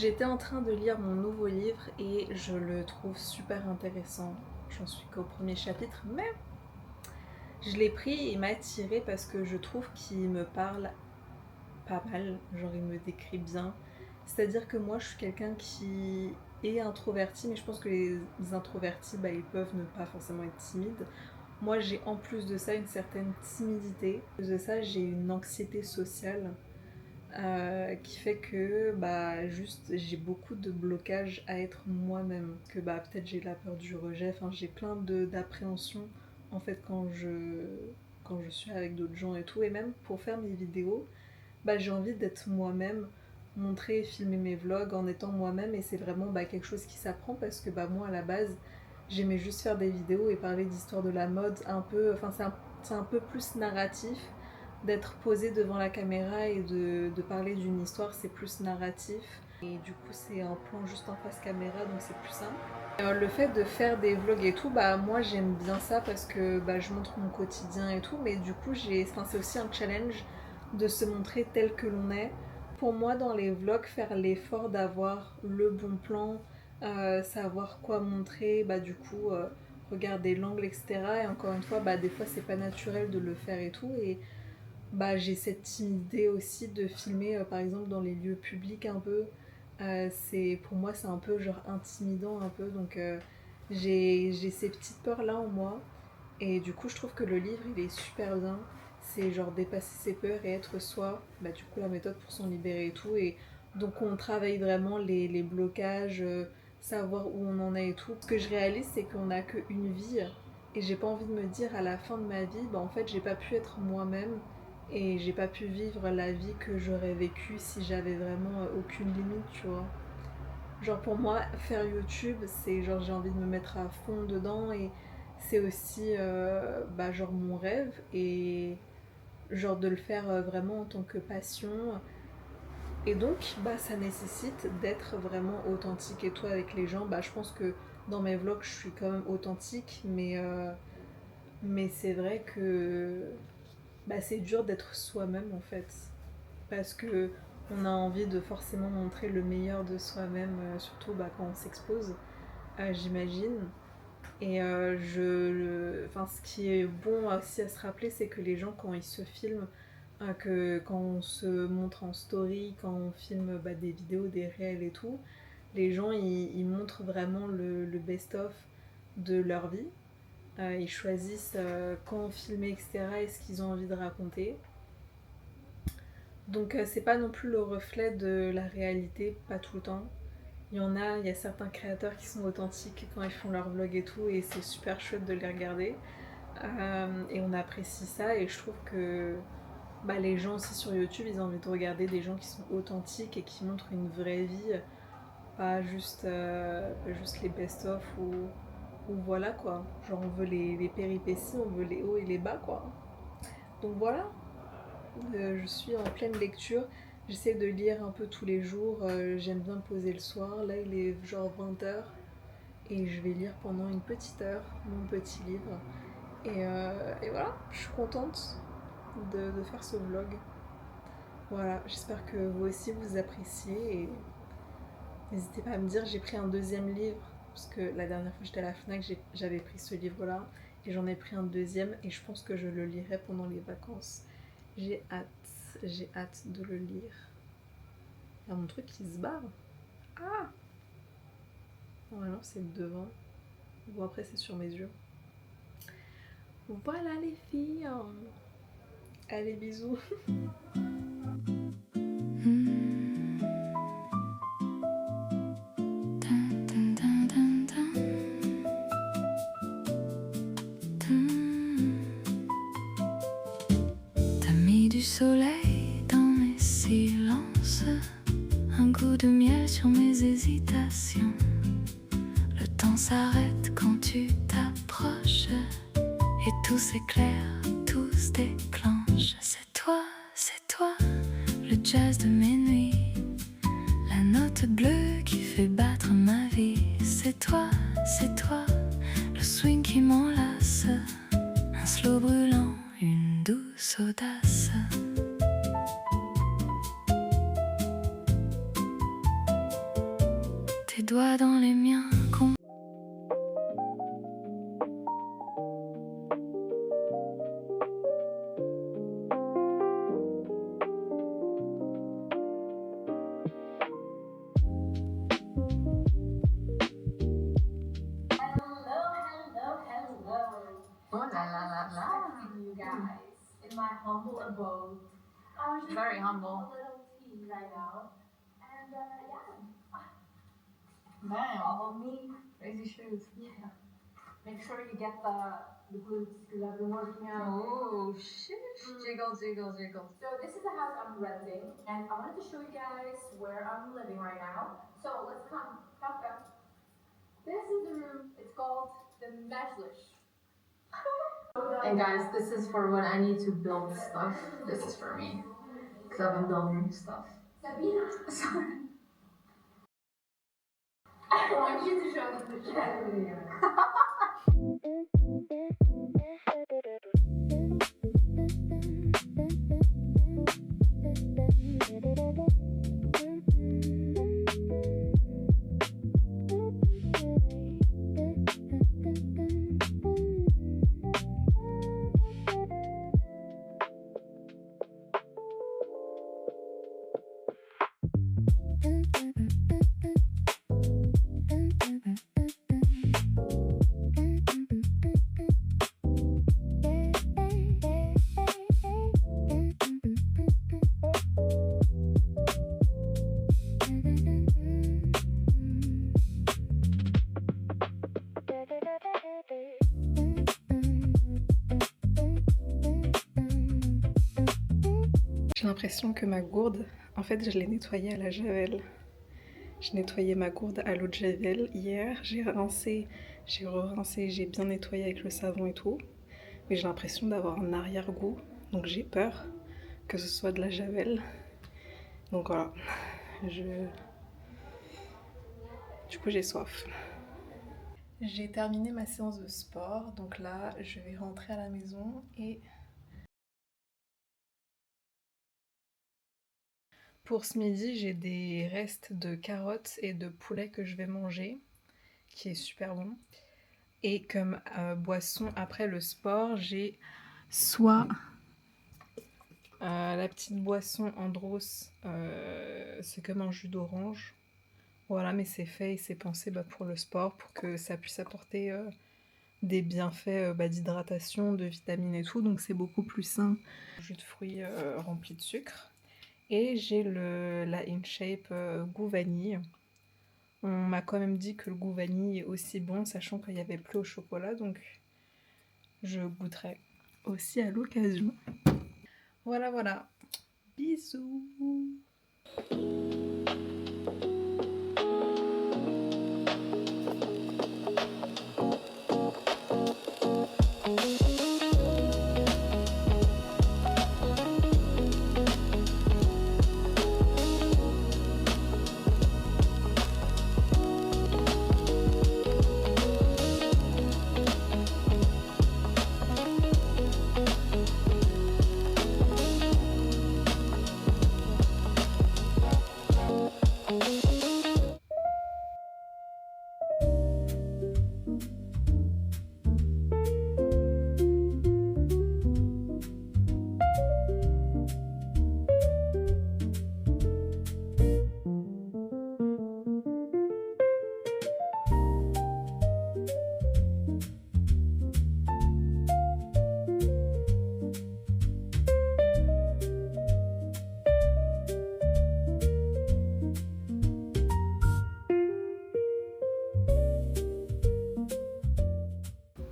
J'étais en train de lire mon nouveau livre et je le trouve super intéressant. J'en suis qu'au premier chapitre, mais je l'ai pris et il m'a attiré parce que je trouve qu'il me parle pas mal, genre il me décrit bien. C'est-à-dire que moi je suis quelqu'un qui est introverti, mais je pense que les introvertis, ils peuvent ne pas forcément être timides. Moi j'ai en plus de ça une certaine timidité. En plus de ça j'ai une anxiété sociale. Qui fait que juste j'ai beaucoup de blocages à être moi-même, que peut-être j'ai la peur du rejet, enfin j'ai plein d'appréhension en fait quand je suis avec d'autres gens et tout, et même pour faire mes vidéos, j'ai envie d'être moi-même, montrer, filmer mes vlogs en étant moi-même, et c'est vraiment quelque chose qui s'apprend parce que moi à la base j'aimais juste faire des vidéos et parler d'histoire de la mode un peu, enfin c'est un peu plus narratif, d'être posé devant la caméra et de parler d'une histoire, c'est plus narratif. Et du coup, c'est un plan juste en face caméra, donc c'est plus simple. Le fait de faire des vlogs et tout, moi j'aime bien ça parce que je montre mon quotidien et tout, mais du coup, c'est aussi un challenge de se montrer tel que l'on est. Pour moi, dans les vlogs, faire l'effort d'avoir le bon plan, savoir quoi montrer, du coup, regarder l'angle, etc. Et encore une fois, des fois, c'est pas naturel de le faire et tout. Et j'ai cette timidité aussi de filmer par exemple dans les lieux publics un peu. Pour moi c'est un peu genre intimidant un peu, donc j'ai ces petites peurs là en moi, et du coup je trouve que le livre il est super bien. C'est genre dépasser ses peurs et être soi, du coup la méthode pour s'en libérer et tout, et donc on travaille vraiment les blocages, savoir où on en est et tout. Ce que je réalise c'est qu'on n'a qu'une vie, et j'ai pas envie de me dire à la fin de ma vie en fait j'ai pas pu être moi-même et j'ai pas pu vivre la vie que j'aurais vécue si j'avais vraiment aucune limite, tu vois. Genre pour moi, faire YouTube, c'est genre j'ai envie de me mettre à fond dedans, et c'est aussi genre mon rêve, et genre de le faire vraiment en tant que passion. Et donc ça nécessite d'être vraiment authentique et tout avec les gens. Je pense que dans mes vlogs je suis quand même authentique, mais c'est vrai que c'est dur d'être soi-même en fait, parce que on a envie de forcément montrer le meilleur de soi-même, surtout quand on s'expose, j'imagine. Et enfin, ce qui est bon aussi à se rappeler, c'est que les gens quand ils se filment, que quand on se montre en story, quand on filme des vidéos, des réels et tout, les gens ils montrent vraiment le best-of de leur vie. Ils choisissent quand filmer, etc., et ce qu'ils ont envie de raconter. Donc c'est pas non plus le reflet de la réalité, pas tout le temps. Il y a certains créateurs qui sont authentiques quand ils font leur vlog et tout, et c'est super chouette de les regarder. Et on apprécie ça, et je trouve que les gens aussi sur YouTube, ils ont envie de regarder des gens qui sont authentiques et qui montrent une vraie vie, pas juste les best-of ou voilà quoi. Genre on veut les péripéties, on veut les hauts et les bas quoi. Donc voilà, je suis en pleine lecture. J'essaie de lire un peu tous les jours. J'aime bien me poser le soir. Là, il est genre 20h. Et je vais lire pendant une petite heure mon petit livre. Et voilà, je suis contente de faire ce vlog. Voilà, j'espère que vous aussi vous appréciez. Et n'hésitez pas à me dire, j'ai pris un deuxième livre. Parce que la dernière fois j'étais à la FNAC, j'avais pris ce livre-là. Et j'en ai pris un deuxième. Et je pense que je le lirai pendant les vacances. J'ai hâte. J'ai hâte de le lire. Il y a mon truc qui se barre. Ah! Normalement c'est devant. Bon, après c'est sur mes yeux. Voilà les filles. Allez, bisous. T'as mis du soleil dans mes silences, un goût de miel sur mes hésitations. Le temps s'arrête quand tu t'approches, et tout s'éclaire, tout se déclenche. C'est toi, le jazz de mes nuits, la note bleue qui fait battre ma vie. C'est toi, le swing qui m'enlace, un slow brûlant, une douce audace. doigts dans les miens. You guys in my humble abode. I was just very humble. A little tea right now, and yeah. Man, follow me. Crazy shoes. Yeah. Make sure you get the glutes because I've been working out. Oh, shish. Jiggle, jiggle, jiggle. So this is the house I'm renting, and I wanted to show you guys where I'm living right now. So let's come. This is the room. It's called the Majlish. And guys, this is for when I need to build stuff. This is for me. Because I've been building stuff. Sabina. Sorry. I want you to show them the chandelier. J'ai l'impression que ma gourde, en fait je l'ai nettoyée à la javel. J'ai nettoyé ma gourde à l'eau de javel hier, j'ai rincé, j'ai re-rincé, j'ai bien nettoyé avec le savon et tout. Mais j'ai l'impression d'avoir un arrière-goût, donc j'ai peur que ce soit de la javel. Donc voilà, du coup j'ai soif. J'ai terminé ma séance de sport, donc là je vais rentrer à la maison et... Pour ce midi, j'ai des restes de carottes et de poulet que je vais manger, qui est super bon. Et comme boisson après le sport, j'ai soit la petite boisson Andros, c'est comme un jus d'orange. Voilà, mais c'est fait et c'est pensé pour le sport, pour que ça puisse apporter des bienfaits d'hydratation, de vitamines et tout. Donc c'est beaucoup plus sain. Jus de fruits rempli de sucre. Et j'ai la InShape goût vanille. On m'a quand même dit que le goût vanille est aussi bon, sachant qu'il n'y avait plus au chocolat, donc je goûterai aussi à l'occasion. Voilà, voilà. Bisous.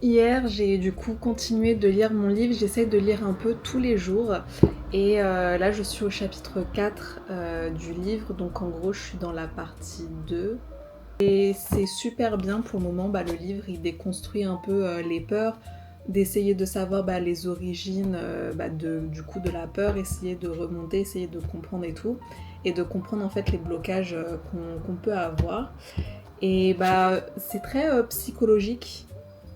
Hier, j'ai du coup continué de lire mon livre. J'essaie de lire un peu tous les jours. Et là, je suis au chapitre 4 du livre. Donc en gros, je suis dans la partie 2. Et c'est super bien pour le moment. Le livre, il déconstruit un peu les peurs. D'essayer de savoir les origines du coup de la peur. Essayer de remonter, essayer de comprendre et tout. Et de comprendre en fait les blocages qu'on peut avoir. Et c'est très psychologique.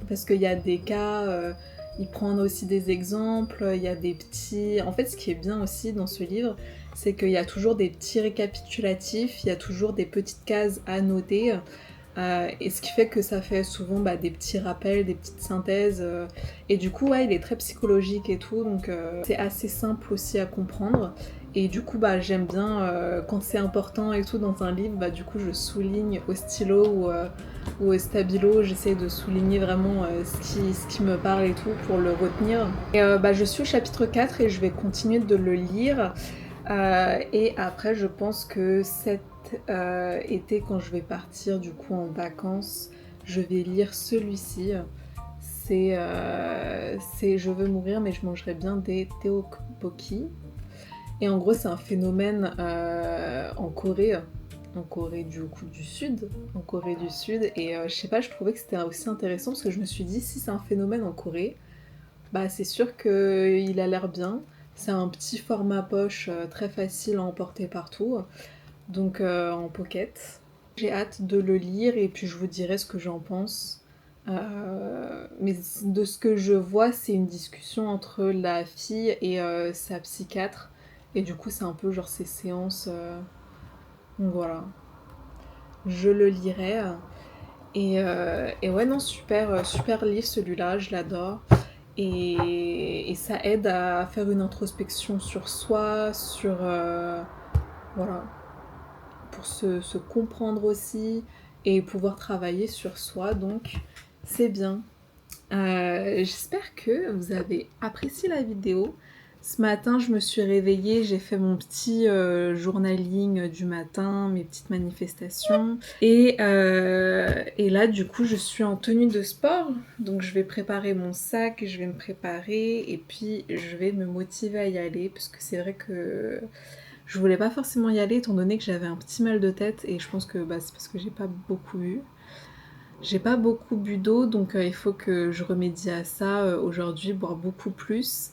Parce qu'il y a des cas il prend aussi des exemples, il y a des petits... En fait, ce qui est bien aussi dans ce livre, c'est qu'il y a toujours des petits récapitulatifs, il y a toujours des petites cases à noter, et ce qui fait que ça fait souvent des petits rappels, des petites synthèses, et du coup, ouais, il est très psychologique et tout, donc c'est assez simple aussi à comprendre. Et du coup, j'aime bien quand c'est important et tout dans un livre, du coup, je souligne au stylo ou au stabilo, j'essaie de souligner vraiment ce qui me parle et tout pour le retenir. Et je suis au chapitre 4 et je vais continuer de le lire. Et après, je pense que cet été, quand je vais partir du coup en vacances, je vais lire celui-ci. C'est Je veux mourir, mais je mangerai bien des tteokbokki. Et en gros, c'est un phénomène en Corée du Sud, et je sais pas, je trouvais que c'était aussi intéressant parce que je me suis dit, si c'est un phénomène en Corée, c'est sûr qu'il a l'air bien. C'est un petit format poche très facile à emporter partout, donc en pocket. J'ai hâte de le lire et puis je vous dirai ce que j'en pense. Mais de ce que je vois, c'est une discussion entre la fille et sa psychiatre. Et du coup, c'est un peu genre ces séances. Donc voilà. Je le lirai. Et ouais, non, super livre celui-là, je l'adore. Et ça aide à faire une introspection sur soi, voilà. Pour se comprendre aussi et pouvoir travailler sur soi. Donc, c'est bien. J'espère que vous avez apprécié la vidéo. Ce matin, je me suis réveillée, j'ai fait mon petit journaling du matin, mes petites manifestations. Et là, du coup, je suis en tenue de sport. Donc, je vais préparer mon sac, je vais me préparer et puis je vais me motiver à y aller. Parce que c'est vrai que je voulais pas forcément y aller étant donné que j'avais un petit mal de tête. Et je pense que c'est parce que j'ai pas beaucoup bu. J'ai pas beaucoup bu d'eau, donc il faut que je remédie à ça aujourd'hui, boire beaucoup plus.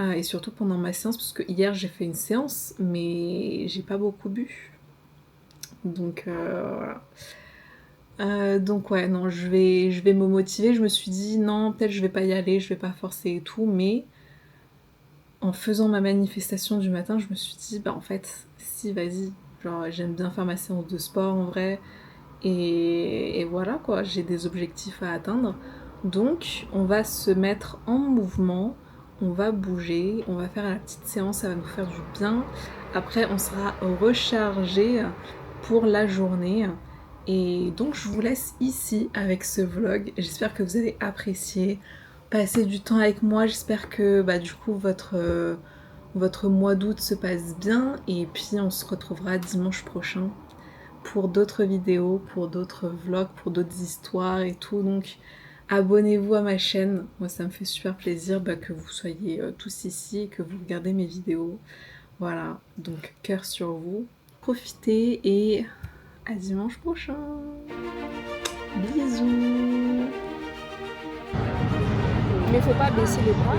Et surtout pendant ma séance, parce que hier j'ai fait une séance, mais j'ai pas beaucoup bu. Donc voilà. Donc ouais, non, je vais me motiver. Je me suis dit, non, peut-être je vais pas y aller, je vais pas forcer et tout, mais en faisant ma manifestation du matin, je me suis dit, en fait, si, vas-y. Genre, j'aime bien faire ma séance de sport en vrai. Et voilà quoi, j'ai des objectifs à atteindre. Donc on va se mettre en mouvement, on va bouger, on va faire la petite séance, ça va nous faire du bien. Après on sera rechargé pour la journée. Et donc je vous laisse ici avec ce vlog. J'espère que vous avez apprécié, passé du temps avec moi. J'espère que du coup votre mois d'août se passe bien. Et puis on se retrouvera dimanche prochain pour d'autres vidéos, pour d'autres vlogs, pour d'autres histoires et tout. Donc abonnez-vous à ma chaîne, moi ça me fait super plaisir que vous soyez tous ici et que vous regardez mes vidéos. Voilà, donc cœur sur vous, profitez et à dimanche prochain. Bisous. Mais faut pas baisser les bras.